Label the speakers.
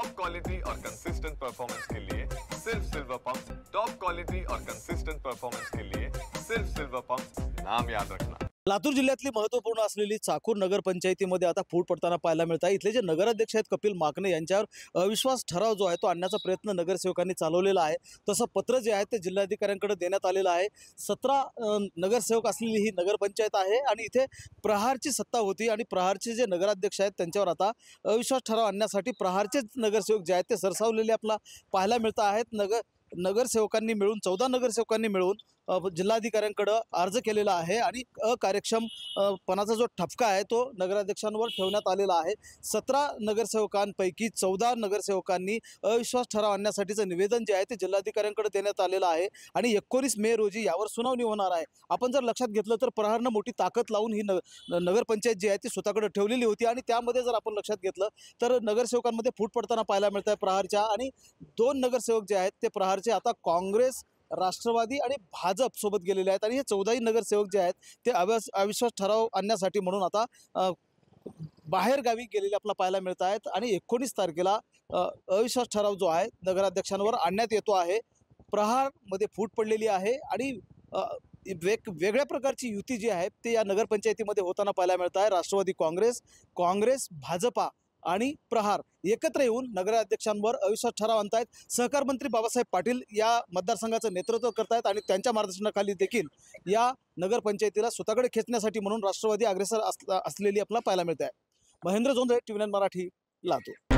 Speaker 1: Top quality और consistent performance के लिए सिर्फ सिल्वर पंप। टॉप क्वालिटी और कंसिस्टेंट परफॉर्मेंस के लिए सिर्फ सिल्वर पंप, नाम याद रखना।
Speaker 2: लातूर जिल्ह्यातली महत्त्वपूर्ण असलेली चाकूर नगरपंचायतीमध्ये आता फूट पडताना पाहायला मिळत आहे। इथले जे नगराध्यक्ष आहेत कपिल माकणे यांच्यावर अविश्वास ठराव जो आहे तो आणण्याचा प्रयत्न नगरसेवकांनी चालवलेला आहे। तसं पत्र जे आहे ते जिल्हाधिकाऱ्यांकडे देण्यात आलेलं आहे। 17 नगरसेवक असलेली ही नगरपंचायत आहे आणि इथे प्रहारची सत्ता होती आणि प्रहारचे जे नगराध्यक्ष आहेत त्यांच्यावर आता अविश्वास ठराव आणण्यासाठी प्रहारचेच नगरसेवक जे आहेत ते सरसावलेले आपल्याला पाहायला मिळत आहेत। नगरसेवकांनी मिळून 14 नगरसेवकांनी मिळून जिल्हाधिकाऱ्यांकडे अर्ज केलेला आहे आणि अकार्यक्षम पणाचा जो ठपका आहे तो नगराध्यक्षांवर ठेवण्यात आलेला आहे। 17 नगरसेवकांपैकी 14 नगरसेवकांनी अविश्वास ठराव आणण्यासाठीचं निवेदन जे आहे ते जिल्हाधिकाऱ्यांकडे देण्यात आलेलं आहे आणि 19 मे रोजी यावर सुनावणी होणार आहे। आपण जर लक्षात घेतलं तर प्रहारनं मोठी ताकद लावून ही नगरपंचायत जी आहे ती स्वतःकडे ठेवलेली होती आणि त्यामध्ये जर आपण लक्षात घेतलं तर नगरसेवकांमध्ये फूट पडताना पाहायला मिळत आहे प्रहारच्या, आणि 2 नगरसेवक जे आहेत ते प्रहारचे आता काँग्रेस, राष्ट्रवादी आणि भाजप सोबत गेलेले आहेत आणि हे 14ही नगरसेवक जे आहेत ते अविश्वास ठराव आणण्यासाठी म्हणून आता बाहेर गावी गेलेले आपल्याला पाहायला मिळत आहेत आणि 19 तारखेला अविश्वास ठराव जो आहे नगराध्यक्षांवर आणण्यात येतो आहे। प्रहारमध्ये फूट पडलेली आहे आणि वेगळ्या प्रकारची युती जी आहे ते या नगरपंचायतीमध्ये होताना पाहायला मिळत आहे। राष्ट्रवादी काँग्रेस, भाजपा आणि प्रहार एकत्र येऊन नगराध्यक्षांवर अविश्वास ठराव आणतायत। सहकार मंत्री बाबासाहेब पाटील या मतदारसंघाचं नेतृत्व करतायत आणि त्यांच्या मार्गदर्शनाखाली देखील या नगरपंचायतीला स्वतःकडे खेचण्यासाठी म्हणून राष्ट्रवादी अग्रेसर असलेली आपल्याला पाहायला मिळत आहे। महेंद्र जोंधळे, TV9 मराठी, लातूर।